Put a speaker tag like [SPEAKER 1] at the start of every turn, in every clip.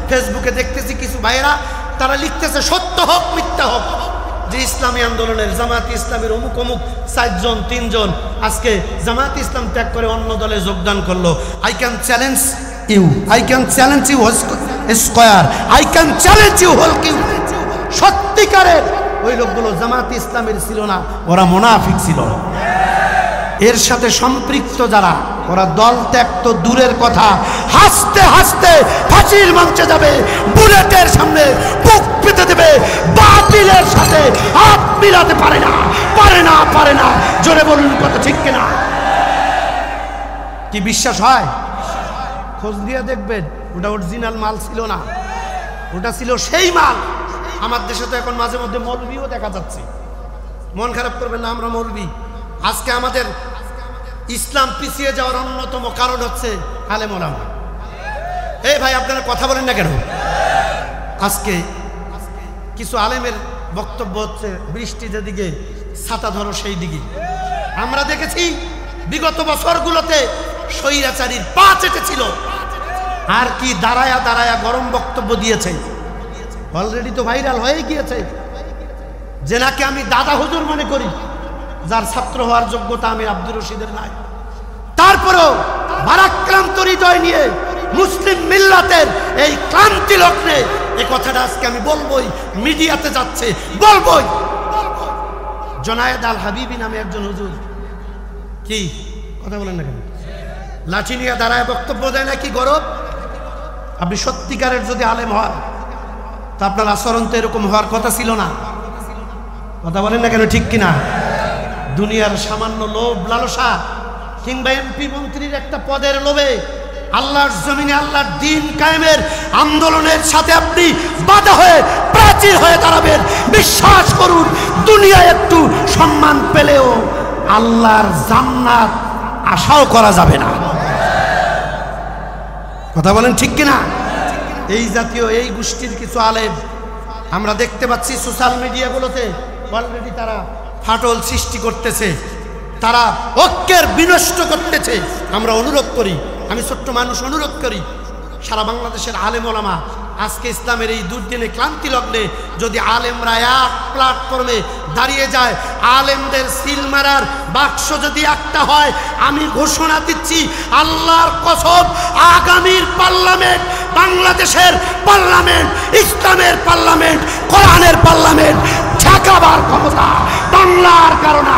[SPEAKER 1] ফেসবুকে দেখতেছি কিছু ভাইয়েরা তারা লিখতেছে সত্য হোক মিথ্যা হোক যে ইসলামী আন্দোলনের জামায়াতে ইসলামের অমুক অমুক 4 জন 3 জন আজকে জামায়াতে ইসলাম ত্যাগ করে অন্য দলে যোগদান করলো। I can challenge you, I can challenge you square, I can challenge you whole cube. সত্যিকারের ওই লোকগুলো জামায়াতে ইসলামের ছিল না, ওরা মুনাফিক ছিল। এর সাথে সম্পৃক্ত যারা, ওরা দল ত্যাগ তো দূরের কথা, হাসতে হাসতে ফাঁসির মঞ্চে যাবে, বুলেটের সামনে বুক পেতে দেবে, বাতিলের সাথে হাত মিলাতে পারে না, পারে না, পারে না। জোরে বলুন কথা ঠিক কিনা? কি বিশ্বাস হয়? খোঁজ দিয়ে দেখবেন, ওটা অরিজিনাল মাল ছিল না, ওটা ছিল সেই মাল। আমার দেশে তো এখন মাঝে মধ্যে মৌলবিও দেখা যাচ্ছে। মন খারাপ করবেন না, আমরা মৌলবি। আজকে আমাদের ইসলাম পিছিয়ে যাওয়ার অন্যতম কারণ হচ্ছে আলেম ওলামা। এই ভাই আপনারা কথা বলেন না কেন? আজকে কিছু আলেমের বক্তব্য হচ্ছে বৃষ্টি যেদিকে ছাতা ধরো সেই দিকে। আমরা দেখেছি বিগত বছরগুলোতে স্বৈরাচারীর পা চেটেছিল, আর কি দাঁড়ায়া দাঁড়ায়া গরম বক্তব্য দিয়েছে। অলরেডি তো ভাইরাল হয়ে গিয়েছে যে নাকি আমি দাদা হুজুর মনে করি, যার ছাত্র হওয়ার যোগ্যতা আমি আব্দুর রশিদের নাই। তারপরেও ভারাক্রান্ত হৃদয় নিয়ে মুসলিম মিল্লাতের এই ক্লান্তি লগ্নে এই কথাটা আজকে আমি বলবোই, মিডিয়াতে যাচ্ছে, বলবোই। জনায়েদ আল হাবিবি নামে একজন হুজুর, কি কথা বলেন না কেন? লাঠি নিয়ে দাঁড়ায় বক্তব্য দেয় না, কি গৌরব? আপনি সত্যিকারের যদি আলেম হন তা আপনার আচরণ তো এরকম হওয়ার কথা ছিল না। কথা বলেন না কেন? ঠিক কিনা? দুনিয়ার সামান্য লোভ লালসা কিংবা এমপি মন্ত্রীর একটা পদের লোভে আল্লাহর জমিনে আল্লাহর দ্বীন কায়েমের আন্দোলনের সাথে আপনি বাধা হয়ে প্রাচীর হয়ে দাঁড়াবেন। বিশ্বাস করুন, দুনিয়ায় একটু সম্মান পেলেও আল্লাহর জান্নাত আশাও করা যাবে না। কথা বলেন ঠিক কিনা? এই জাতীয় এই গোষ্ঠীর কিছু আলেম আমরা দেখতে পাচ্ছি সোশ্যাল মিডিয়াগুলোতে অলরেডি তারা ফাটল সৃষ্টি করতেছে, তারা ঐক্যের বিনষ্ট করতেছে। আমরা অনুরোধ করি, আমি ছোট্ট মানুষ অনুরোধ করি, সারা বাংলাদেশের আলেম ওলামা আজকে ইসলামের এই দুর্দিনে ক্লান্তি লগ্নে যদি আলেমরা এক প্ল্যাটফর্মে দাঁড়িয়ে যায়, আলেমদের সিল মারার বাক্স যদি একটা হয়, আমি ঘোষণা দিচ্ছি আল্লাহর কসম, আগামীর পার্লামেন্ট, বাংলাদেশের পার্লামেন্ট, ইসলামের পার্লামেন্ট, কোরআনের পার্লামেন্ট ঠেকাবার ক্ষমতা বাংলার কারণে।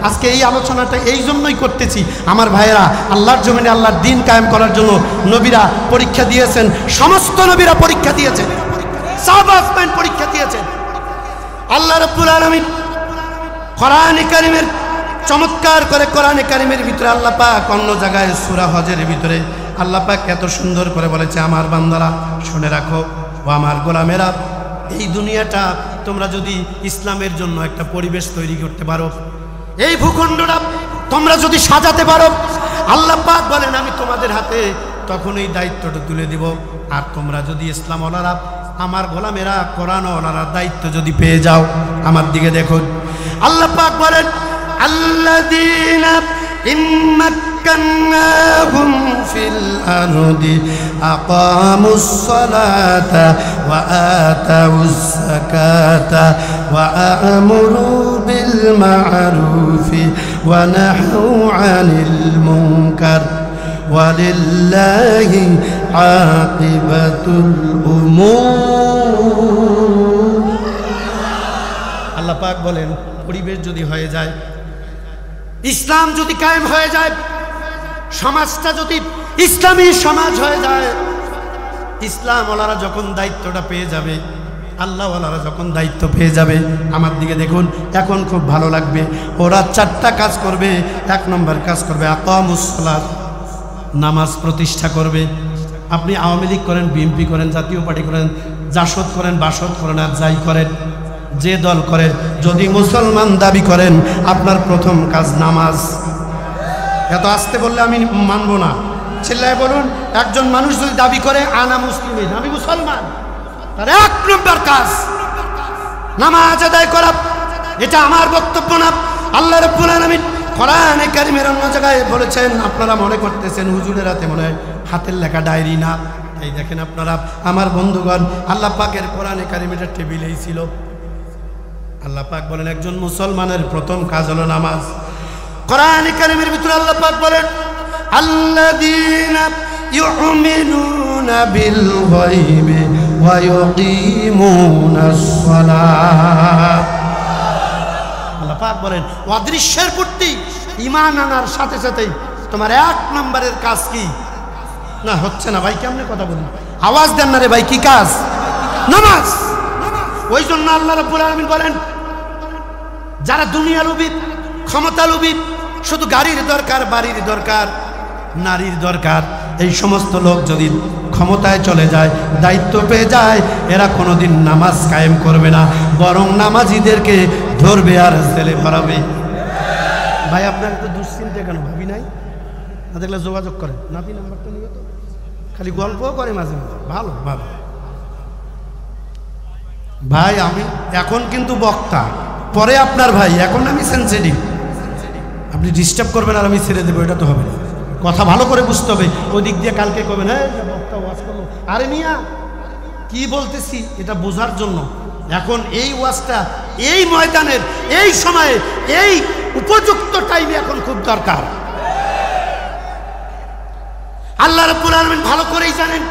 [SPEAKER 1] আজকে এই আলোচনাটা এই জন্যই করতেছি, আমার ভাইয়েরা আল্লাহর জমিনে আল্লাহর দ্বীন কায়েম করার জন্য নবীরা পরীক্ষা দিয়েছেন, সমস্ত নবীরা পরীক্ষা দিয়েছেন, সাহাবায়ে পরীক্ষা দিয়েছেন। আল্লাহ রাব্বুল আলামিন কোরআনে কারীমের চমৎকার করে, কোরআনে কারীমের ভিতরে আল্লাহ পাক অন্য জায়গায় সূরা হজের ভিতরে আল্লাহ পাক এত সুন্দর করে বলেছে, আমার বান্দারা শুনে রাখো, ও আমার গোলামেরা, এই দুনিয়াটা তোমরা যদি ইসলামের জন্য একটা পরিবেশ তৈরি করতে পারো, এই ভূখণ্ডটা তোমরা যদি সাজাতে পারো, আল্লাহ পাক বলেন আমি তোমাদের হাতে তখন এই দায়িত্বটা তুলে দিব। আর তোমরা যদি ইসলাম ওয়ালারা, আমার গোলামেরা, কোরআন ওয়ালারা দায়িত্ব যদি পেয়ে যাও, আমার দিকে দেখুন, আল্লাহ পাক বলেন আল্লাযীনা ইম্মাক্কান্নাহুম ফিল আরদি আকামুস সালাতা ওয়া আতাউস যাকাতা ওয়া আমরু বিল মা'রুফি ওয়া নাহু আনিল মুনকার ওয়ালিল্লাহি আকিবাতুল উমুর। আল্লাহ পাক বলেন পরিবেশ যদি হয়ে যায়, ইসলাম যদি কায়েম হয়ে যায়, সমাজটা যদি ইসলামী সমাজ হয়ে যায়, ইসলাম ওয়ালারা যখন দায়িত্বটা পেয়ে যাবে, আল্লাহ ওয়ালারা যখন দায়িত্ব পেয়ে যাবে, আমার দিকে দেখুন, এখন খুব ভালো লাগবে। ওরা 4টা কাজ করবে। 1 নম্বর কাজ করবে আকামুস সালাত, নামাজ প্রতিষ্ঠা করবে। আপনি আওয়ামী লীগ করেন, বিএনপি করেন, জাতীয় পার্টি করেন, জাসদ করেন, বাসদ করেন, আর যাই করেন, যে দল করেন, যদি মুসলমান দাবি করেন, আপনার প্রথম কাজ নামাজ। এত আসতে বললে আমি মানব না, চিল্লায় বলুন। একজন মানুষ যদি দাবি করে আনা মুসলিম, আমি মুসলমান, তার 1 নম্বর কাজ নামাজ আদায় করা। এটা আমার বক্তব্য না, আল্লাহ রাব্বুল আলামিন কোরআনে কারীমের অন্য জায়গায় বলেছেন। আপনারা মনে করতেছেন হুজুরের হাতে মনে হয় হাতের লেখা ডায়েরি, না, এই দেখেন আপনারা আমার বন্ধুগণ, আল্লাহ পাকের কোরআনে কারিমের টেবিলেই ছিল। আল্লাহ পাক বলেন একজন মুসলমানের প্রথম কাজ হলো নামাজ। কোরআনে কারিমের ভিতরে আল্লাহ পাক বলেন আল্লাযীনা ইউমিনুনা বিল গায়বি ওয়া ইউকিমুনাস সালাত। আল্লাহ পাক বলেন অদৃশ্যের প্রতি ঈমান আনার সাথে সাথে তোমার এক নম্বরের কাজ কি? না হচ্ছে না ভাই, কেমনে কথা বলি, আওয়াজ দেন না রে ভাই, কি কাজ? নামাজ। ওই জন্য আল্লাহ রাব্বুল আলামিন বলেন যারা দুনিয়া লোভী, ক্ষমতা লোভী, শুধু গাড়ির দরকার, বাড়ির দরকার, নারীর দরকার, এই সমস্ত লোক যদি ক্ষমতায় চলে যায়, দায়িত্ব পেয়ে যায়, এরা কোনোদিন নামাজ কায়েম করবে না, বরং নামাজিদেরকে ধরবে আর জেলে ভরাবে। ভাই আপনার তো দুশ্চিন্তা কেন? ভাবি নাই না দেখলে যোগাযোগ করেন, নাবি নাম্বারটা নিয়ে তো খালি গল্পও করে মাঝে মাঝে। ভালো ভালো ভাই, আমি এখন কিন্তু বক্তা, পরে আপনার ভাই, এখন আমি সেন্সিটিভ, আপনি ডিস্টার্ব করবেন আর আমি ছেড়ে দেবো, এটা তো হবে না। কথা ভালো করে বুঝতে হবে, ওই দিক দিয়ে কালকে করবেন হ্যাঁ বক্তা ওয়াজ করলো, আরে মিয়া কি বলতেছি এটা বোঝার জন্য। এখন এই ওয়াজটা এই ময়দানের এই সময়ে এই উপযুক্ত টাইমে এখন খুব দরকার। আল্লাহ রাব্বুল আলামিন ভালো করেই জানেন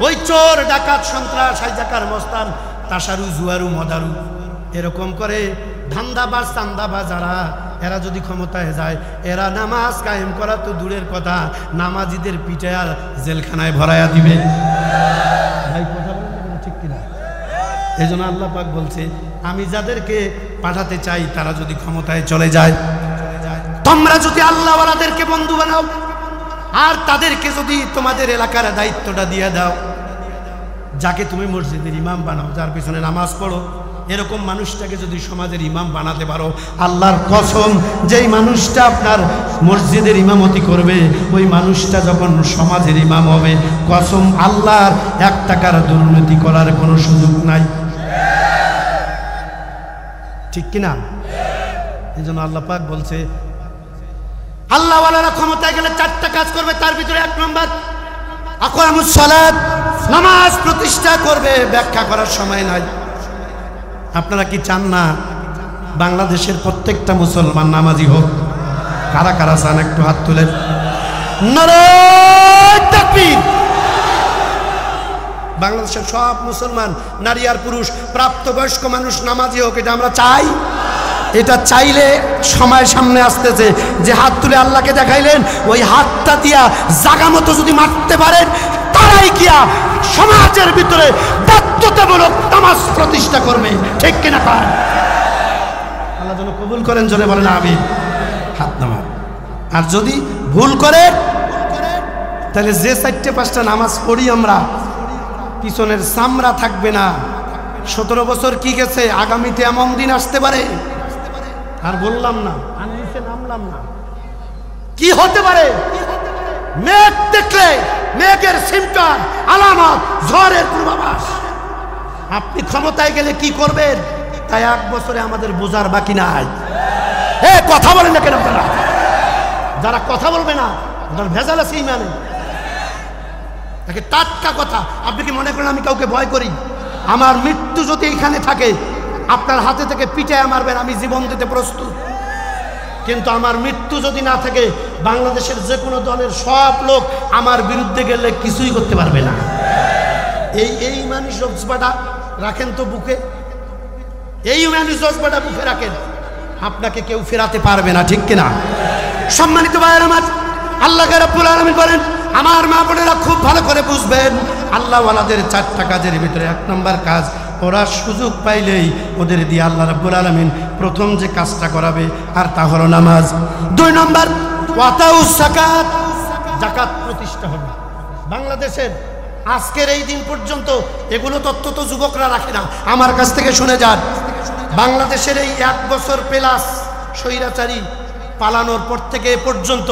[SPEAKER 1] ওই চোর, ডাকাত, সন্ত্রাস, হাইজাকার, মস্তান, তাসারু, জুয়ারু, মদারু, এরকম করে ধান্দাবাজ, চান্দাবাজ যারা, এরা যদি ক্ষমতায় যায়, এরা নামাজ কায়েম করা তো দূরের কথা, নামাজিদের পিঠে আর জেলখানায় ভরাইয়া দিবে। ভাই কথা বলেন ঠিক কিনা? এই জন্য আল্লাহ পাক বলছে আমি যাদেরকে পাঠাতে চাই তারা যদি ক্ষমতায় চলে যায়, তোমরা যদি আল্লাহওয়ালাদেরকে বন্ধু বানাও আর তাদেরকে যদি তোমাদের এলাকার দায়িত্বটা দিয়ে দাও, যাকে তুমি মসজিদের ইমাম বানাও, যার পিছনে নামাজ পড়ো, এরকম মানুষটাকে যদি সমাজের ইমাম বানাতে পারো, আল্লাহর কসম যেই মানুষটা আপনার মসজিদের ইমামতি করবে, ওই মানুষটা যখন সমাজের ইমাম হবে, কসম আল্লাহর 1 টাকার দুর্নীতি করার কোনো সুযোগ নাই। ঠিক কিনা? এই জন্য আল্লাহ পাক বলছে আল্লাহওয়ালারা ক্ষমতায় গেলে 4টা কাজ করবে, তার ভিতরে 1 নম্বর আকামুস সালাত, নামাজ প্রতিষ্ঠা করবে। ব্যাখ্যা করার সময় নাই। আপনারা কি চান না বাংলাদেশের প্রত্যেকটা মুসলমান নামাজি হোক? কারা কারা চান একটু হাত তুলেন। নারায়ে তাকবীর। বাংলাদেশের সব মুসলমান নারী আর পুরুষ প্রাপ্তবয়স্ক মানুষ নামাজি হোক, এটা আমরা চাই। এটা চাইলে সময় সামনে আসতেছে যে হাত তুলে আল্লাহকে দেখাইলেন, ওই হাতটা দিয়া জাগা মতো যদি মারতে পারেন, তারাই গিয়া সমাজের ভিতরে বাধ্যতামূলক নামাজ প্রতিষ্ঠা করবে। ঠিক কিনা? পান আল্লাহ যেন কবুল করেন, জোরে বলেন আমিন। হাত নামান। আর যদি ভুল করে তাহলে যে 4-5টা নামাজ পড়ি আমরা, পিছনের চামড়া থাকবে না। 17 বছর কি গেছে, আগামীতে এমন দিন আসতে পারে, আর বললাম না, আর নিচে নামলাম না, কি হতে পারে? মেঘ দেখলে মেঘের সিমটম, আলামত, ঝড়ের পূর্বাভাস। আপনি ক্ষমতায় গেলে কি করবেন, তাই 1 বছরে আমাদের বোঝার বাকি নাই। কথা বলেন না কেন আপনারা? যারা কথা বলবে না ওদের ভেজাল আছে ইমানে। টাটকা কথা। আপনি কি মনে করেন আমি কাউকে ভয় করি? আমার মৃত্যু যদি এখানে থাকে, আপনার হাতে থেকে পিটায় মারবেন, আমি জীবন দিতে প্রস্তুত। কিন্তু আমার মৃত্যু যদি না থাকে, বাংলাদেশের যে কোনো দলের সব লোক আমার বিরুদ্ধে গেলে কিছুই করতে পারবে না। এই ইমানি জজবাটা রাখেন তো বুকে, এই ইমানি জজবাটা বুকে রাখেন, আপনাকে কেউ ফেরাতে পারবে না। ঠিক কিনা? সম্মানিত ভাইয়ের আমার, আল্লাহ রাব্বুল আলামিন বলেন, আমার মা বোনেরা খুব ভালো করে বুঝবেন, আল্লাহওয়ালাদের 4টা কাজের ভিতরে 1 নম্বর কাজ, ওরা সুযোগ পাইলেই ওদের দিয়ে আল্লাহ রাব্বুল আলামিন প্রথম যে কাজটা করাবে, আর তা হলো নামাজ। 2 নম্বর ওয়াতাউস যাকাত, যাকাত প্রতিষ্ঠা হবে। বাংলাদেশের আজকের এই দিন পর্যন্ত এগুলো তথ্য তো যুবকরা রাখে না, আমার কাছ থেকে শুনে যান। বাংলাদেশের এই 1 বছর প্লাস স্বৈরাচারী পালানোর পর থেকে এ পর্যন্ত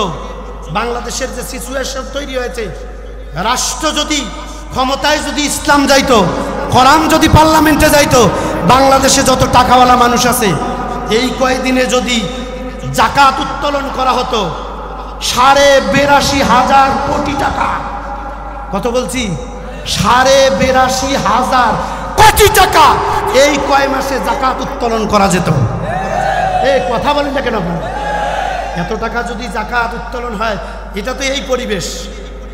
[SPEAKER 1] বাংলাদেশের যে সিচুয়েশন তৈরি হয়েছে, রাষ্ট্র যদি ক্ষমতায় যদি ইসলাম যাইতো, কোরআন যদি পার্লামেন্টে যাইতো, বাংলাদেশে যত টাকাওয়ালা মানুষ আছে, এই কয়দিনে যদি যাকাত উত্তোলন করা হতো 82,000 কোটি টাকা। কত বলছি? ৮২,৫০০ কোটি টাকা এই কয় মাসে জাকাত উত্তোলন করা যেত। এই কথা বলেন না কেন আপনারা? এত টাকা যদি জাকাত উত্তোলন হয়, এটা তো এই পরিবেশ।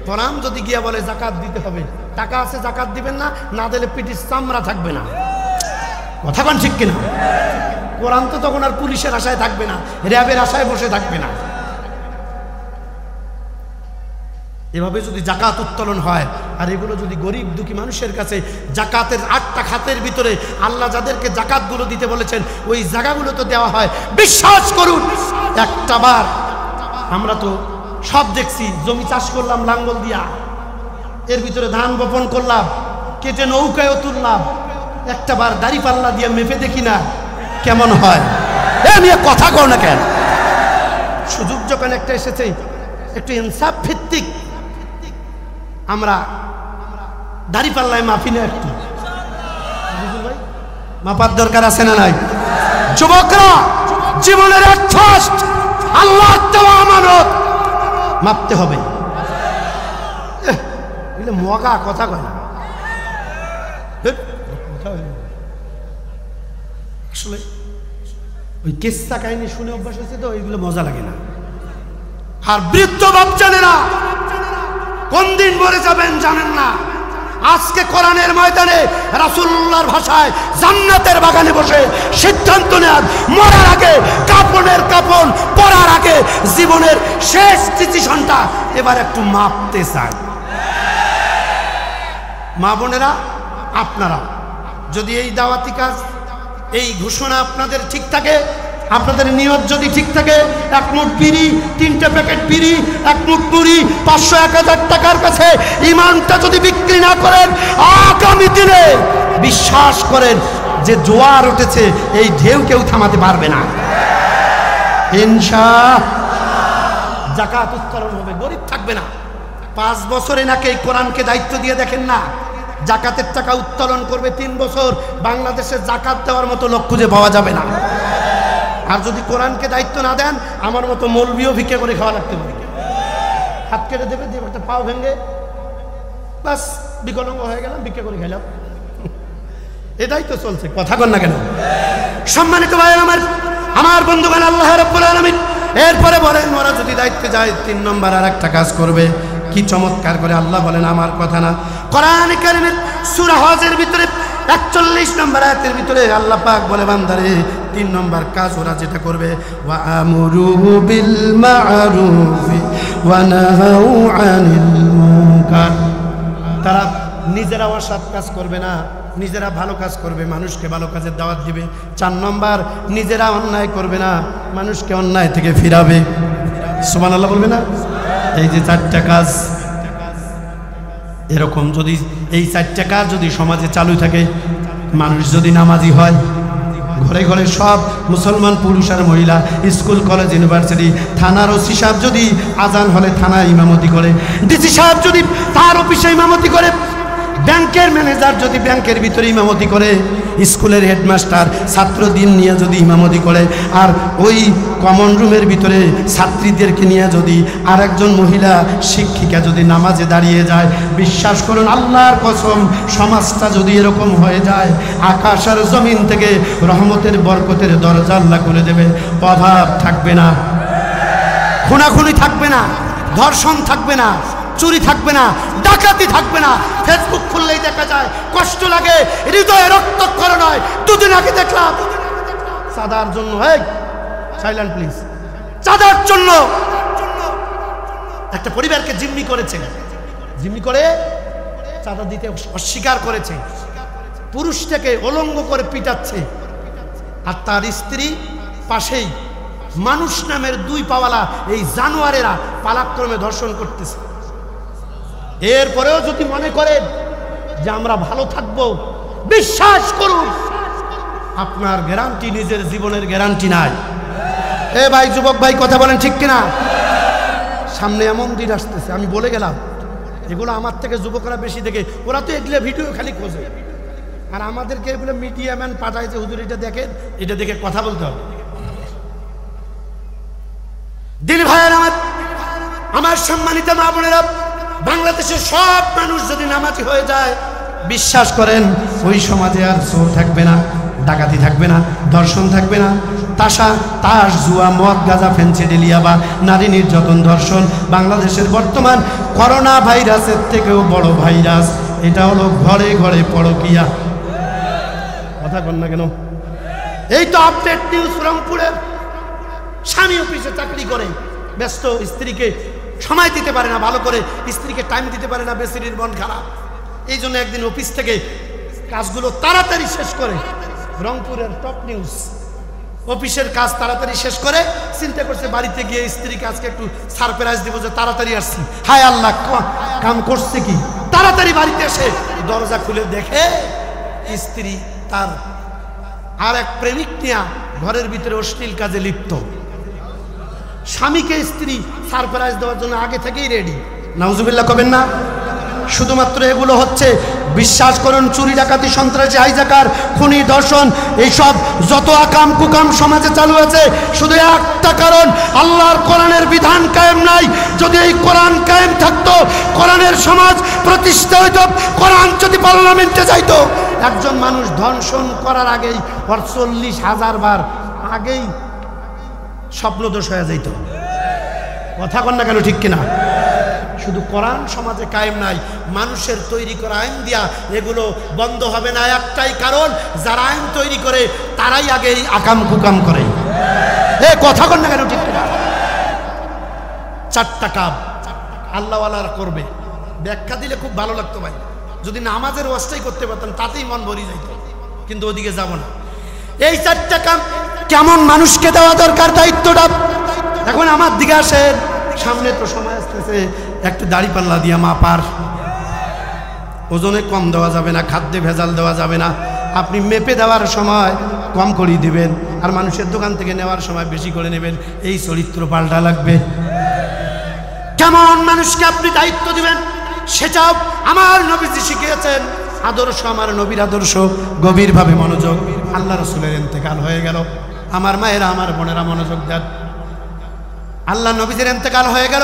[SPEAKER 1] কোরআন যদি গিয়া বলে জাকাত দিতে হবে, টাকা আছে জাকাত দিবেন না, না দিলে পিটির চামড়া থাকবে না। কথা বলেন ঠিক কিনা? কোরআন তো তখন আর পুলিশের আশায় থাকবে না, র্যাবের আশায় বসে থাকবে না। এভাবে যদি জাকাত উত্তোলন হয়, আর এগুলো যদি গরিব দুঃখী মানুষের কাছে, জাকাতের 8টা খাতের ভিতরে আল্লাহ যাদেরকে জাকাতগুলো দিতে বলেছেন ওই জায়গাগুলো তো দেওয়া হয়, বিশ্বাস করুন একটা বার আমরা তো সব দেখছি। জমি চাষ করলাম লাঙ্গল দিয়া, এর ভিতরে ধান বপন করলাম, কেটে নৌকায়ও তুললাম, একটা বার দাড়ি পাল্লা দিয়ে মেপে দেখি না কেমন হয়। আমি কথা কও না কেন? সুযোগ যখন একটা এসেছে, একটু ইনসাফ ভিত্তিক আমরা দাড়ি পাল্লায় মাপি না, একটু ভাই মাপার দরকার আছে না নাই? যুবকরা, জীবনের এক ফার্স্ট আল্লাহ দেওয়া আমানত মাপতে হবে। মগা কথা কয় না, আসলে ওই কেসা কাহিনী শুনে অভ্যাস হয়েছে তো, ওইগুলো মজা লাগে না। আর বৃদ্ধ বাপ জানে না কোন দিন মরে যাবেন জানেন না। আজকে কোরআনের ময়দানে রাসূলুল্লাহর ভাষায় জান্নাতের বাগানে বসে সিদ্ধান্ত নেওয়ার, মরার আগে কাপনের কাপন পরার আগে জীবনের শেষ ডিসিশনটা এবার একটু মাপতে চায়। মা বোনেরা, আপনারা যদি এই দাওয়াতি কাজ, এই ঘোষণা আপনাদের ঠিক থাকে, আপনাদের নিয়ত যদি ঠিক থাকে, 1 মুঠ বিড়ি, 3টে প্যাকেট বিড়ি, 1 মুঠ মুড়ি, 500-1000 টাকার কাছে ইমানটা যদি বিক্রি না করেন, আগামী দিনে বিশ্বাস করেন যে জোয়ার উঠেছে, এই ঢেউ কেউ থামাতে পারবে না ইনশাআল্লাহ। জাকাত উত্তোলন হবে, গরিব থাকবে না। 5 বছরে নাকি এই কোরআনকে দায়িত্ব দিয়ে দেখেন না, জাকাতের টাকা উত্তোলন করবে 3 বছর, বাংলাদেশে জাকাত দেওয়ার মতো লোক খুঁজে পাওয়া যাবে না। আর যদি কোরআনকে দায়িত্ব না দেন, আমার মতো মৌলবিও ভিক্ষা করে খাওয়া লাগতে পারে। হাত কেটে দেবে, দিয়ে একটা পাও ভেঙে বাস বিকলাঙ্গ হয়ে গেলাম, ভিক্ষা করে খেলাম। এটাই তো চলছে, কথা কন না কেন? সম্মানিত ভাই আমার বন্ধুগণ, আল্লাহ রাব্বুল আলামিন এরপরে বলেন, ওরা যদি দায়িত্বে যায় 3 নম্বর আর একটা কাজ করবে। কি চমৎকার করে আল্লাহ বলেন, আমার কথা না, কোরআন কারীমের সূরা হজের ভিতরে 41 নম্বর আয়াতের ভিতরে আল্লাহ পাক বলে, বান্দারে 3 নম্বর কাজ ওরা যেটা করবে, ওয়া আমরু বিল মা'রুফ ওয়া নাহাউ আনিল মুনকার। তারা নিজেরা অসৎ কাজ করবে না, নিজেরা ভালো কাজ করবে, মানুষকে ভালো কাজের দাওয়াত দিবে। 4 নম্বর, নিজেরা অন্যায় করবে না, মানুষকে অন্যায় থেকে ফিরাবে। সুবহানাল্লাহ বলবে না? এই যে 4টা কাজ, এরকম যদি এই 4টা কাজ যদি সমাজে চালু থাকে, মানুষ যদি নামাজি হয়, ঘরে ঘরে সব মুসলমান পুরুষ আর মহিলা, স্কুল কলেজ ইউনিভার্সিটি, থানার ওসি সাহেব যদি আজান হলে থানায় ইমামতি করে, ডিসি সাহেব যদি তার অফিসে ইমামতি করে, ব্যাংকের ম্যানেজার যদি ব্যাংকের ভিতরে ইমামতি করে, স্কুলের হেডমাস্টার ছাত্রদের নিয়ে যদি ইমামতি করে, আর ওই কমন রুমের ভিতরে ছাত্রীদেরকে নিয়ে যদি আর একজন মহিলা শিক্ষিকা যদি নামাজে দাঁড়িয়ে যায়, বিশ্বাস করুন আল্লাহর কসম, সমাজটা যদি এরকম হয়ে যায়, আকাশ আর জমিন থেকে রহমতের বরকতের দরজা আল্লাহ খুলে দেবে। অভাব থাকবে না, খুনাখুনি থাকবে না, ধর্ষণ থাকবে না, চুরি থাকবে না, ডাকাতি থাকবে না। ফেসবুক খুললেই দেখা যায়, কষ্ট লাগে, হৃদয়ে রক্তক্ষরণ হয়। 2 দিন আগে দেখলাম চাঁদার জন্য, সাইলেন্ট প্লিজ, চাঁদার জন্য একটা পরিবারকে জিম্মি করেছে, জিম্মি করে চাঁদা দিতে অস্বীকার করেছে, পুরুষটাকে উলঙ্গ করে পিটাচ্ছে, আর তার স্ত্রী পাশেই মানুষ নামের 2 পাওয়ালা এই জানোয়ারেরা পালাক্রমে ধর্ষণ করতেছে। এরপরেও যদি মনে করেন যে আমরা ভালো থাকবো, বিশ্বাস করুন আপনার গ্যারান্টি, নিজের জীবনের গ্যারান্টি নাই। ভাই, যুবক ভাই, কথা বলেন ঠিক কিনা? সামনে এমন দিন আসতেছে, আমি বলে গেলাম, এগুলো আমার থেকে যুবকরা বেশি দেখে, ওরা তো এগুলো ভিডিও খালি খোঁজে, আর আমাদেরকে এগুলো মিডিয়া ম্যান পাঠায় যে হুজুর এটা দেখেন, এটা দেখে কথা বলতে হবে। দিল ভাইয়ের আমার সম্মানিত মা বোনেরা, বাংলাদেশের সব মানুষ যদি নামাজি হয়ে যায়, বিশ্বাস করেন ওই সমাজে আর চোর থাকবে না, ডাকাতি থাকবে না, ধর্ষণ থাকবে না, তাস জুয়া মদ গাঁজা ফেন্সিডিলিয়া বা নারী নির্যাতন ধর্ষণ। বাংলাদেশের বর্তমান করোনা ভাইরাসের থেকেও বড় ভাইরাস, এটা হলো ঘরে ঘরে পরকিয়া। কথা বল না কেন? এই তো আপডেট নিউজ, রংপুরের স্বামী অফিসে চাকরি করে, ব্যস্ত, স্ত্রীকে সময় দিতে পারে না ভালো করে, স্ত্রীকে টাইম দিতে পারে না, বেশির মন খারাপ। এই জন্য একদিন অফিস থেকে কাজগুলো তাড়াতাড়ি শেষ করে, রংপুরের টপ নিউজ, অফিসের কাজ তাড়াতাড়ি শেষ করে চিন্তা করছে বাড়িতে গিয়ে স্ত্রীকে আজকে একটু সারপ্রাইজ দিব যে তাড়াতাড়ি আসছি। হায় আল্লাহ, কাম করছে কি, তাড়াতাড়ি বাড়িতে এসে দরজা খুলে দেখে স্ত্রী তার আর এক প্রেমিক নিয়ে ঘরের ভিতরে অশ্লীল কাজে লিপ্ত। স্বামীকে স্ত্রী সারপ্রাইজ দেওয়ার জন্য আগে থেকেই রেডি। নাউজুবিল্লাহ কবেন না? শুধুমাত্র এগুলো হচ্ছে, বিশ্বাস করুন, চুরি ডাকাতি সন্ত্রাসী হাইজাকার খুনি ধর্ষণ এইসব যত আকাম কুকাম সমাজে চালু আছে, শুধু একটা কারণ, আল্লাহর কোরআনের বিধান কায়েম নাই। যদি এই কোরআন কায়েম থাকতো, কোরআনের সমাজ প্রতিষ্ঠা হইত, কোরআন যদি পার্লামেন্টে যাইতো, একজন মানুষ ধর্ষণ করার আগেই 40,000 বার আগেই স্বপ্নদোষ হয়ে যাইত। কথা কন না কেন, ঠিক কিনা? শুধু কোরআন সমাজে কায়েম নাই, মানুষের তৈরি করা আইন দিয়া এগুলো বন্ধ হবে না। একটাই কারণ, যারা আইন তৈরি করে তারাই আগে আকাম কুকাম করে। কথা কন না কেন, ঠিক কিনা? 4টা কাজ আল্লাহওয়ালারা করবে, ব্যাখ্যা দিলে খুব ভালো লাগতো ভাই, যদি নামাজের ওয়াজটাই করতে পারতাম তাতেই মন ভরে যাইত, কিন্তু ওদিকে যাব না। এই 4টা কাম কেমন মানুষকে দেওয়া দরকার দায়িত্বটা। এখন আমার দিকে আসেন, সামনে তো সময় আসতেছে, একটা দাড়ি পাল্লা দিয়া মাপার, ওজনে কম দেওয়া যাবে না, খাদ্যে ভেজাল দেওয়া যাবে না। আপনি মেপে দেওয়ার সময় কম করে দিবেন, আর মানুষের দোকান থেকে নেওয়ার সময় বেশি করে নেবেন। এই চরিত্র পাল্টা লাগবে। কেমন মানুষকে আপনি দায়িত্ব দিবেন সেটাও আমার নবীজি শিখিয়েছেন। আদর্শ, আমার নবীর আদর্শ, গভীরভাবে মনোযোগ। আল্লাহ রাসূলের ইন্তেকাল হয়ে গেল, আমার মায়েরা, আমার বোনেরা মনোযোগ দেন। আল্লাহ নবীজির ইন্তেকাল হয়ে গেল,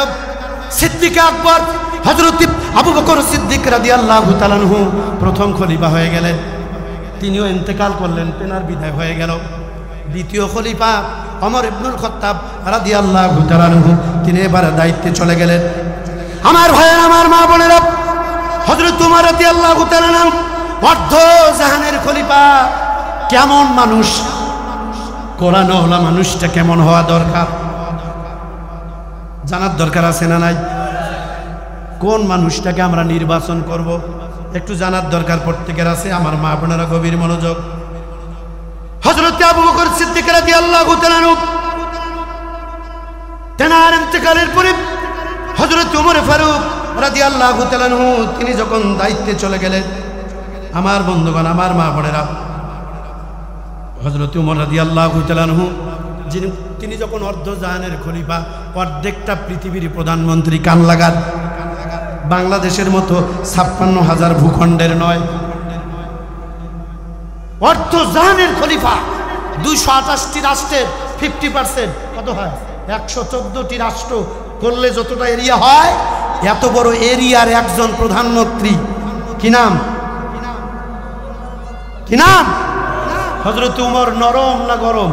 [SPEAKER 1] সিদ্দিক আকবর হযরত আবু বকর সিদ্দিক রাদিয়াল্লাহু তাআলা আনহু প্রথম খলিফা হয়ে গেলেন, তিনিও ইন্তেকাল করলেন, তেনার বিদায় হয়ে গেল। দ্বিতীয় খলিফা ওমর ইবনুল খাত্তাব রাদিয়াল্লাহু তাআলা আনহু, তিনি এবার দায়িত্বে চলে গেলেন। আমার ভাইয়েরা, আমার মা বোনেরা, হযরত ওমর রাদিয়াল্লাহু তাআলা আনহু অর্ধ জাহানের খলিফা। কেমন মানুষ, কোরআনওয়ালা মানুষটা কেমন হওয়া দরকার জানার দরকার আছে না নাই? কোন মানুষটাকে আমরা নির্বাচন করব একটু জানার দরকার প্রত্যেকের আছে। আমার মা বোনেরা গভীর মনোযোগ। হযরত আবু বকর সিদ্দিক রাদিয়াল্লাহু তাআলা আনহু তেনার ইন্তেকালের পরে হযরত ওমর ফারুক রাদিয়াল্লাহু তাআলা আনহু তিনি যখন দায়িত্বে চলে গেলেন, আমার বন্ধুগণ, আমার মা বোনেরা, হযরত ওমর রাদিয়াল্লাহু তাআলা আনহু তিনি যখন অর্ধজাহানের খলিফা, অর্ধেকটা পৃথিবীর প্রধানমন্ত্রী, কান লাগান, বাংলাদেশের মতো 56,000 ভূখণ্ডের নয়, অর্ধজাহানের খলিফা। 228টি রাষ্ট্রের 50% কত হয়? 114টি রাষ্ট্র করলে যতটা এরিয়া হয়, এত বড় এরিয়ার একজন প্রধানমন্ত্রী। কি নাম? কি নাম? হযরত ওমর। নরম না গরম?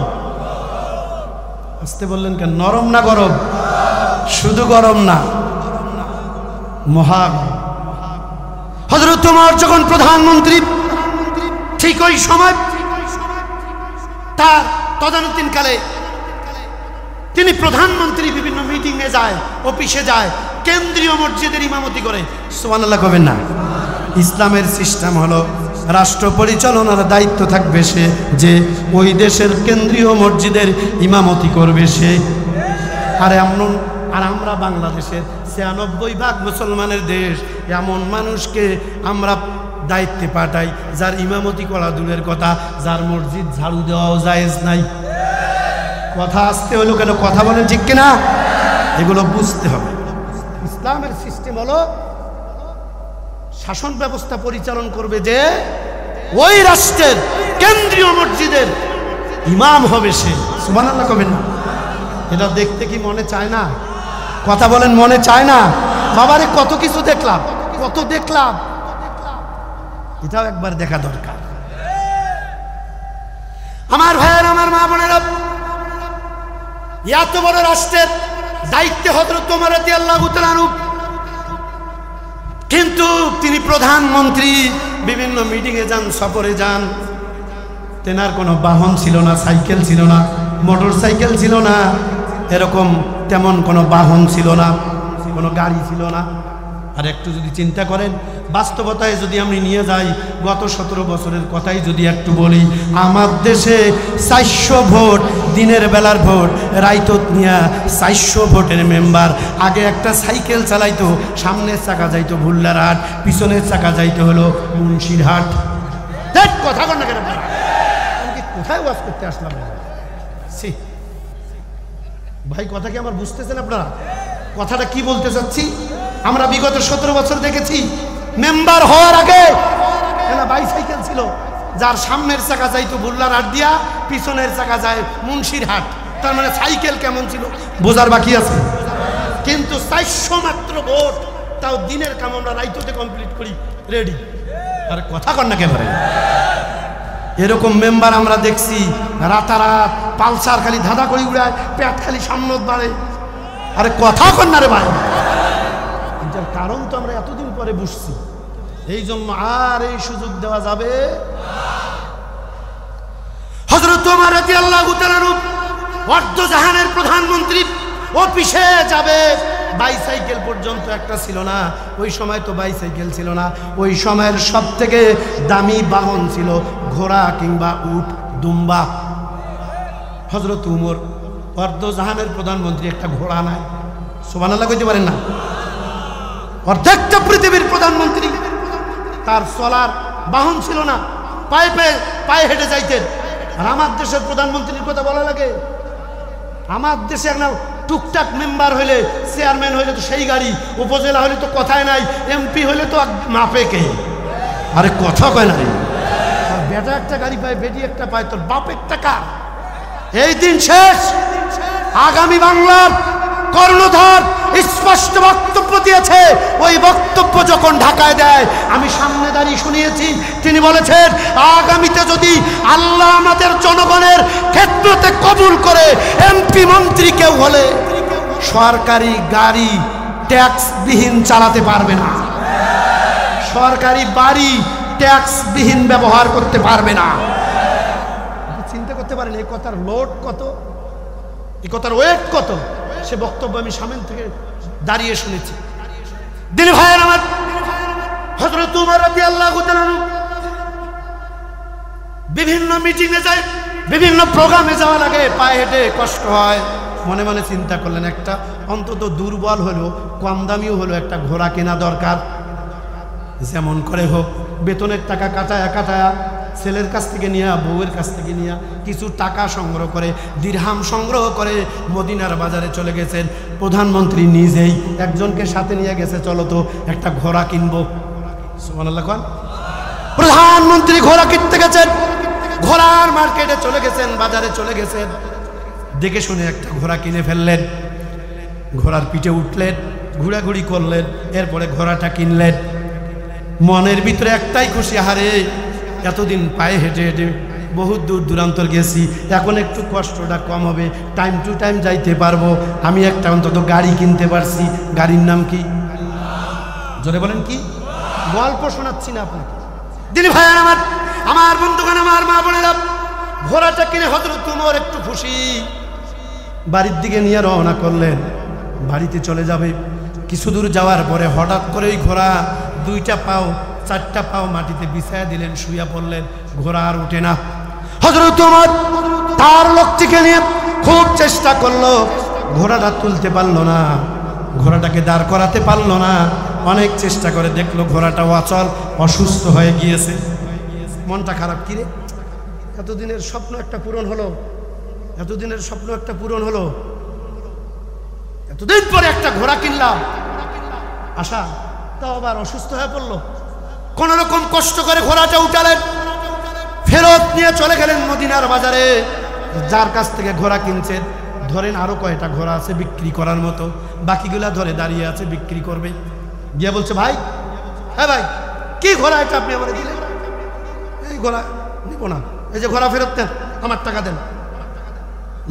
[SPEAKER 1] আসতে বললেন কেন? নরম না গরম? শুধু গরম না, মহা। হযরত ওমর যখন প্রধানমন্ত্রী, ঠিক ওই সময় তার তদানীন্তনকালে তিনি প্রধানমন্ত্রী বিভিন্ন মিটিংয়ে যায়, অফিসে যায়, কেন্দ্রীয় মসজিদের ইমামতি করে। সুবহানাল্লাহ কবেন না? ইসলামের সিস্টেম হলো রাষ্ট্র পরিচালনার দায়িত্ব থাকবে সে, যে ওই দেশের কেন্দ্রীয় মসজিদের ইমামতি করবে সে। আর আমরা বাংলাদেশের 96% মুসলমানের দেশ, এমন মানুষকে আমরা দায়িত্বে পাঠাই যার ইমামতি করা দূরের কথা, যার মসজিদ ঝাড়ু দেওয়াও জায়েজ নাই। কথা আসতে হলো কেন? কথা বলেন ঠিক কিনা? এগুলো বুঝতে হবে। ইসলামের সিস্টেম হলো শাসন ব্যবস্থা পরিচালন করবে যে ওই রাষ্ট্রের কেন্দ্রীয় মসজিদের ইমাম হবে সে। সুবহানাল্লাহ কবেন না? এটা দেখতে কি মনে চায় না? কথা বলেন, মনে চায় না বাবারে কত কিছু দেখলাম, কত দেখলাম, এটাও একবার দেখা দরকার। আমার ভাইয়ের, আমার মা বোনেরা, এত বড় রাষ্ট্রের দায়িত্বে হযরত ওমর রাদিয়াল্লাহু তাআলা আনহু, কিন্তু তিনি প্রধানমন্ত্রী, বিভিন্ন মিটিংয়ে যান, সফরে যান, তেনার কোনো বাহন ছিল না, সাইকেল ছিল না, মোটর সাইকেল ছিল না, এরকম তেমন কোনো বাহন ছিল না, কোনো গাড়ি ছিল না। আর একটু যদি চিন্তা করেন, বাস্তবতায় যদি আমি নিয়ে যাই, গত 17 বছরের কথাই যদি একটু বলি, আমার দেশে 400 ভোট, দিনের বেলার ভোট, রাইতত নিয়া 400 ভোটের মেম্বার। আগে একটা সাইকেল চালাইতো, সামনের চাকা যাইতো ভুল্লারহাট, পিছনের চাকা যাইতো হলো মুন্সিরহাট। দেখ কথা কর না কেন, আমি কি কোথায় ওয়াজ করতে আসলাম ভাই? কথা কি আমার বুঝতেছেন আপনারা? কথাটা কি বলতে চাচ্ছি? আমরা বিগত 17 বছর দেখেছি, মেম্বার হওয়ার আগে বাইসাইকেল ছিল, যার সামনের চাকা যাইতো বুল্লারহাট দিয়া, পিছনের চাকা যায় মুন্সিরহাট। তার মানে সাইকেল কেমন ছিল বোঝার বাকি আছে। কিন্তু 400 মাত্র ভোট, তাও দিনের কাম আমরা রাইতোতে কমপ্লিট করি, রেডি। আর কথা কর না কেন? এরকম মেম্বার আমরা দেখছি রাতারাত পালসার খালি ধাঁধা করে উড়ায়, পেট খালি সামনে বাড়ে। আরে কথা কর না রে ভাই। এটার কারণ তো আমরা এতদিন পরে বুঝছি, এই জন্য আর এই সুযোগ দেওয়া যাবে। হযরত ওমর রাদিয়াল্লাহু তাআলা অর্ধজাহানের প্রধানমন্ত্রী, অফিসে যাবে, বাইসাইকেল পর্যন্ত একটা ছিল না। ওই সময় তো বাইসাইকেল ছিল না, ওই সময়ের সব থেকে দামি বাহন ছিল ঘোড়া কিংবা উট, দুম্বা। হযরত ওমর অর্ধজাহানের প্রধানমন্ত্রী, একটা ঘোড়া নাই। সুবহানাল্লাহ কইতে পারেন না? অর্ধেকটা পৃথিবীর প্রধানমন্ত্রী, তার চলার বাহন ছিল না, পায়ে পায়ে হেঁটে যাইতেন। আর আমার দেশের প্রধানমন্ত্রীর কথা বলা লাগে? আমার দেশে একটা টুকটাক মেম্বার হইলে, চেয়ারম্যান হইলে তো সেই গাড়ি, উপজেলা হইলে তো কথাই নাই, এমপি হইলে তো মাপে কে। আরে কথা কয় না, বেটা একটা গাড়ি পায়, বেটি একটা পায়, তোর বাপের টাকা। এই দিন শেষ। আগামী বাংলার কর্ণধার স্পষ্ট বক্তব্য দিয়েছে। ওই বক্তব্য যখন ঢাকায় দেয়, আমি সামনে দাঁড়িয়ে শুনিয়েছি, তিনি বলেছেন, আগামীতে যদি আল্লাহ আমাদের জনগণের ক্ষেত্রতে কবুল করে, এমপি মন্ত্রী কেউ হলে সরকারি গাড়ি ট্যাক্সবিহীন চালাতে পারবে না, সরকারি বাড়ি ট্যাক্সবিহীন ব্যবহার করতে পারবে না। চিন্তা করতে পারেন এই কথার লোড কত, এই কথার ওয়েট কত। সে বক্তব্য আমি সামনে থেকে দাঁড়িয়ে শুনেছি। দিন ভাইয়ের আমার, হযরত ওমর রাদিয়াল্লাহু তাআলা বিভিন্ন মিটিংয়ে যায়, বিভিন্ন প্রোগ্রামে যাওয়া লাগে, পায়ে হেঁটে কষ্ট হয়। মনে মনে চিন্তা করলেন, একটা অন্তত দুর্বল হলো, কম দামিও হলো, একটা ঘোড়া কেনা দরকার। যেমন করে হোক বেতনের টাকা কাটায়া কাটায়া, ছেলের কাছ থেকে নিয়ে, বউয়ের কাছ থেকে নিয়ে কিছু টাকা সংগ্রহ করে, দিরহাম সংগ্রহ করে মদিনার বাজারে চলে গেছেন। প্রধানমন্ত্রী নিজেই একজনকে সাথে নিয়ে গেছে, চলো তো একটা ঘোড়া কিনবো। সুবহানাল্লাহ কোন? প্রধানমন্ত্রী ঘোড়া কিনতে গেছেন, ঘোড়ার মার্কেটে চলে গেছেন, বাজারে চলে গেছেন, দেখে শুনে একটা ঘোড়া কিনে ফেললেন। ঘোড়ার পিঠে উঠলেন, ঘোরাঘুরি করলেন, এরপরে ঘোড়াটা কিনলেন। মনের ভিতরে একটাই খুশি, হারে এতদিন পায়ে হেঁটে হেঁটে বহুত দূর দূরান্তর গেছি, এখন একটু কষ্টটা কম হবে, টাইম টু টাইম যাইতে পারবো, আমি একটা অন্তত গাড়ি কিনতে পারছি। গাড়ির নাম কি? জোরে বলেন কি? গল্প শোনাচ্ছি না আপনাকে। দিদি ভাই আমার, আমার বন্ধুগণ, আমার মা বোনেরা, ঘোড়াটা কিনে হযরত ওমর একটু খুশি, বাড়ির দিকে নিয়ে রওনা করলেন। বাড়িতে চলে যাবে, কিছু দূর যাওয়ার পরে হঠাৎ করে ওই ঘোড়া দুইটা পাও, চারটা পাও মাটিতে বিছায়া দিলেন, শুইয়া পড়লেন, ঘোড়া আর উঠে না। হযরত ওমর তার লোকটিকে নিয়ে খুব চেষ্টা করলো, ঘোড়াটা তুলতে পারলো না, ঘোড়াটাকে দাঁড় করাতে পারলো না। অনেক চেষ্টা করে দেখলো ঘোড়াটা অচল, অসুস্থ হয়ে গিয়েছে। মনটা খারাপ, কিরে এতদিনের স্বপ্ন একটা পূরণ হলো, এতদিনের স্বপ্ন একটা পূরণ হলো, এতদিন পরে একটা ঘোড়া কিনলাম, আশা তাও আবার অসুস্থ হয়ে পড়লো। কোন রকম কষ্ট করে ঘোড়াটা উঠালেন, ফেরত নিয়ে চলে গেলেন মদিনার বাজারে। যার কাছ থেকে ঘোড়া কিনছেন ধরেন আরো কয়টা ঘোড়া আছে বিক্রি করার মতো, বাকিগুলা ধরে দাঁড়িয়ে আছে বিক্রি করবে। গিয়ে বলছে ভাই, হ্যাঁ ভাই, কি ঘোড়া এটা আপনি আমার দিলেন? এই ঘোড়া নিব না, এই যে ঘোড়া ফেরত দেন, আমার টাকা দেন।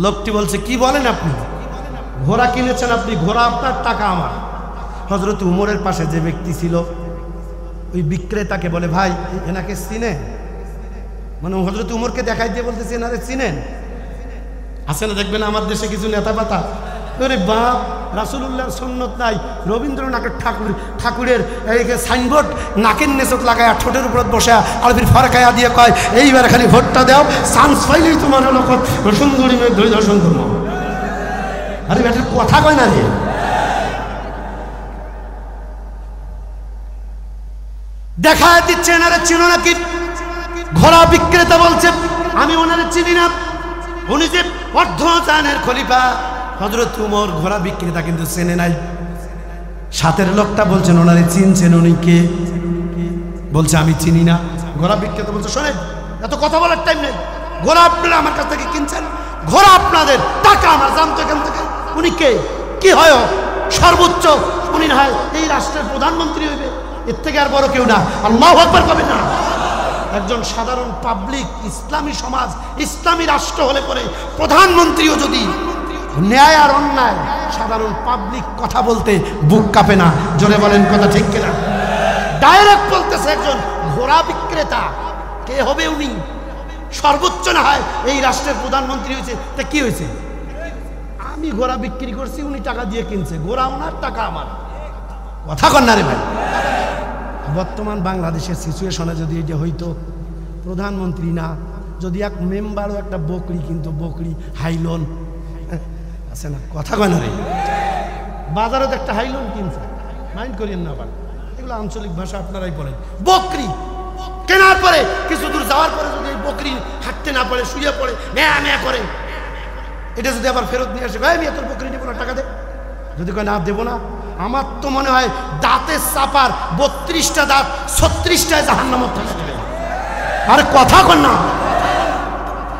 [SPEAKER 1] লোকটি বলছে কি বলেন আপনি? ঘোড়া কিনেছেন আপনি, ঘোড়া আপনার, টাকা আমার। হযরত উমরের পাশে যে ব্যক্তি ছিল ওই বিক্রেতাকে বলে ভাই এনাকে চিনেন? মানে হযরত উমরকে দেখাই দিয়ে বলতেছে এনারে চিনেন? আছে না দেখবেন আমার দেশে কিছু নেতা পাতা, আরে বাপ, রাসূলুল্লাহর সুন্নত নাই, রবীন্দ্রনাথ ঠাকুরের সাইনবোর্ড নাকের নেচত লাগায় ঠোঁটের উপর বসে আরবির ফারকায়া দিয়ে কয় এইবার খালি ভোটটা দাও, চান্স পাইলেই তোমার হলো সুন্দরী মেয়ে ধৈর্য সুন্দর। আরে ব্যাটার কথা কয় না রে। দেখা দিচ্ছে এনারে চিনো নাকি? ঘোড়া বিক্রেতা বলছে আমি ওনারে চিনি না, উনি যে অর্ধজানের খলিফা হযরত উমর। ঘোড়া বিক্রেতা কিন্তু চেনে নাই। সাথের লোকটা বলছেন ওনারে চিনছেন, উনি কে? বলছে আমি চিনি না। ঘোড়া বিক্রেতা বলছে শোনেন, এত কথা বলার টাইম নেই, ঘোড়া আপনারা আমার কাছ থেকে কিনছেন, ঘোড়া আপনাদের, টাকা আমার, জানতো এখান থেকে। উনি কে? কি হয় সর্বোচ্চ? উনি না হয় এই রাষ্ট্রের প্রধানমন্ত্রী হইবে, এর থেকে আর বড় কেউ না। আল্লাহু আকবার কবে না? একজন সাধারণ পাবলিক, ইসলামী সমাজ, ইসলামী রাষ্ট্র হলে পরে প্রধানমন্ত্রীও যদি ন্যায় আর অন্যায়, সাধারণ পাবলিক কথা বলতে বুক কাঁপে না। জোরে বলেন কথা ঠিক কিনা? ডাইরেক্ট বলতেছে একজন ঘোড়া বিক্রেতা, কে হবে উনি? সর্বোচ্চ না হয় এই রাষ্ট্রের প্রধানমন্ত্রী হয়েছে, তা কি হয়েছে? আমি ঘোড়া বিক্রি করছি, উনি টাকা দিয়ে কিনছে, ঘোড়া ওনার, টাকা আমার। কথা কন না রে ভাই। বর্তমান বাংলাদেশের সিচুয়েশনে যদি এটা হইতো, প্রধানমন্ত্রী না, যদি এক মেম্বারও একটা বকরি, কিন্তু বকরি হাইলন আছে না, কথা কয় না রে। বাজারে তো একটা হাইলন কিনছে, মাইন্ড করিয়েন না আবার, এগুলো আঞ্চলিক ভাষা আপনারাই বলেন। বকরি কেনার পরে কিছু দূর যাওয়ার পরে যদি এই বকরি হাঁটতে না পারে, শুয়ে পড়ে, ম্যা ম্যা করে, এটা যদি আবার ফেরত নিয়ে আসে, ভাই আমি তোর বকরি নেবো না, টাকা দে। যদি কয় না দেবো না, আমার তো মনে হয় দাঁতের চাপার 32টা দাঁত 36টায় জাহান্নামে থাকবে। আরে কথা কর না,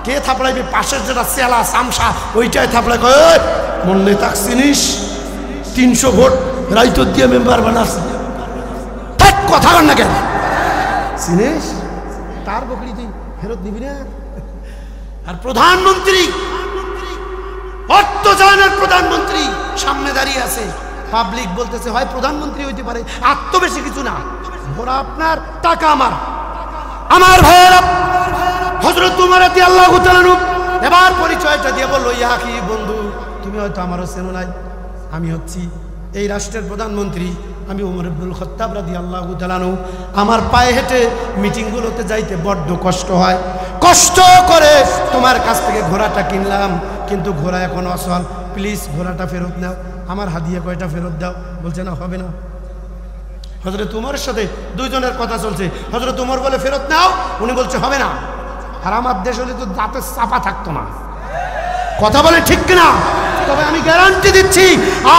[SPEAKER 1] কে থাপড়াইবে? পাশের যেটা চেলা চামচা ওইটাই থাপড়াই, কয় মনে থাক চিনিস 300 ভোট রাইতর দিয়ে মেম্বার বানাস। কথা কর না কেন? চিনিস তার বকরি তুই ফেরত দিবি না? আর প্রধানমন্ত্রী, অর্থজানের প্রধানমন্ত্রী সামনে দাঁড়িয়ে আছে, পাবলিক বলতেছে হয় প্রধানমন্ত্রী হইতে পারে, আর তো বেশি কিছু না, ঘোড়া আপনার, টাকা আমার। আমার ভাইয়েরা, হযরত উমর রাদিয়াল্লাহু তাআলা এবার পরিচয়টা দিয়ে বলল, ইয়া কি বন্ধু, তুমি হয়তো আমারও চেনো নাই, আমি হচ্ছি এই রাষ্ট্রের প্রধানমন্ত্রী, আমি উমর ইবনুল খাত্তাব রাদিয়াল্লাহু তাআলা। আমার পায়ে হেঁটে মিটিংগুলোতে যাইতে বড্ড কষ্ট হয়, কষ্ট করে তোমার কাছ থেকে ঘোড়াটা কিনলাম, কিন্তু ঘোড়া এখন অচল, প্লিজ ঘোড়াটা ফেরত নাও, আমার হাদিয়া কয়টা ফেরত দাও। বলছে না, হবে না। হযরত উমরের সাথে দুইজনের কথা চলছে, হযরত উমর বলে ফেরত নাও, উনি বলছে হবে না। আর আমার দেশ হলে তো দাঁতের চাপা থাকতো না। কথা বলে ঠিক কিনা? তবে আমি গ্যারান্টি দিচ্ছি,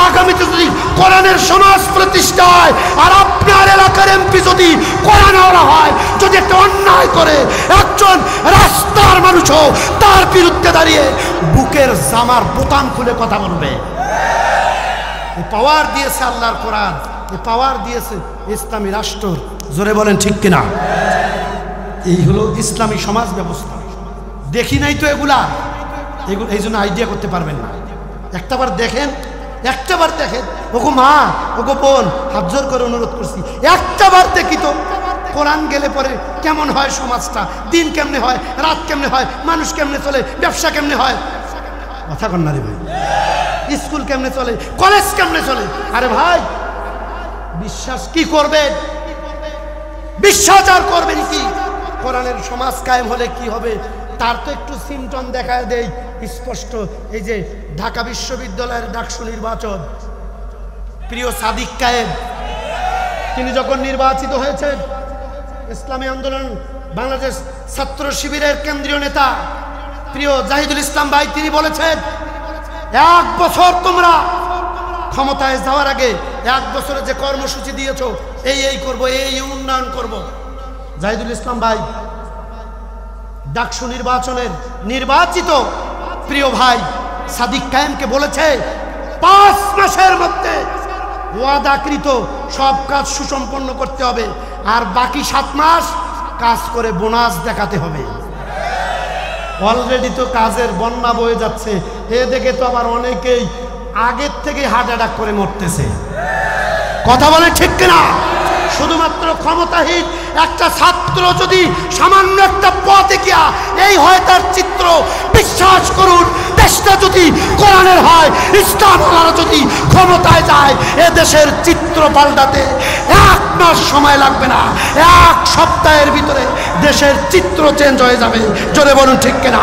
[SPEAKER 1] আগামীতে যদি কোরআনের সমাজ প্রতিষ্ঠায় আর আপনার এলাকার এমপি যদি কোরআনওয়ালা হয়, যদি একটা অন্যায় করে একজন রাস্তার মানুষও তার বিরুদ্ধে দাঁড়িয়ে বুকের জামার বোতাম খুলে কথা বলবে। এই পাওয়ার দিয়েছে আল্লাহর কোরআন, এই পাওয়ার দিয়েছে ইসলামী রাষ্ট্র। জোরে বলেন ঠিক কিনা? এই হলো ইসলামী সমাজ ব্যবস্থা। দেখি নাই তো এগুলা, এগুলো এই জন্য আইডিয়া করতে পারবেন না। একটাবার দেখেন, একটাবার দেখেন। ওগো মা, ওগো বোন, হাত জোর করে অনুরোধ করছি, একটাবার দেখি তো কোরআন গেলে পরে কেমন হয় সমাজটা, দিন কেমনে হয়, রাত কেমনে হয়, মানুষ কেমনে চলে, ব্যবসা কেমনে হয়। কথা কন না রে ভাই। স্কুল কেমনে চলে, কলেজ কেমনে চলে। আরে ভাই, বিশ্বাস কি করবেন? বিশ্বাস আর করবেন কি? কোরআনের সমাজ কায়েম হলে কি হবে তার তো একটু সিমটম দেখা দেয় স্পষ্ট। এই যে ঢাকা বিশ্ববিদ্যালয়ের ডাকসু নির্বাচন, প্রিয় সাদিক কায়েম, তিনি যখন নির্বাচিত হয়েছেন, ইসলামী আন্দোলন বাংলাদেশ ছাত্র শিবিরের কেন্দ্রীয় নেতা প্রিয় জাহিদুল ইসলাম ভাই, তিনি বলেছেন 1 বছর তোমরা ক্ষমতায় যাওয়ার আগে 1 বছরে যে কর্মসূচি দিয়েছো, এই করব, এই উন্নয়ন করব। জাহিদুল ইসলাম ভাই ডাকসু নির্বাচনের নির্বাচিত প্রিয় ভাই, সাদিক কায়েমকে বলেছে 5 মাসের মধ্যে ওয়াদাকৃত সব কাজ সুসম্পন্ন করতে হবে, আর বাকি 7 মাস কাজ করে বোনাস দেখাতে হবে। অলরেডি তো কাজের বন্যা বয়ে যাচ্ছে, এ দেখে তো আবার অনেকেই আগের থেকে হার্ট অ্যাটাক করে মরতেছে। কথা বলে ঠিক কিনা? শুধুমাত্র ক্ষমতাহীন একটা ছাত্র যদি সামান্য একটা পথে গিয়া এই হয় তার চিত্র, বিশ্বাস করুন দেশটা যদি কোরআনের হয়, ইসলাম যদি ক্ষমতায় যায়, এ দেশের চিত্র পাল্টাতে 1 মাস সময় লাগবে না, 1 সপ্তাহের ভিতরে দেশের চিত্র চেঞ্জ হয়ে যাবে। জোরে বলুন ঠিক কিনা?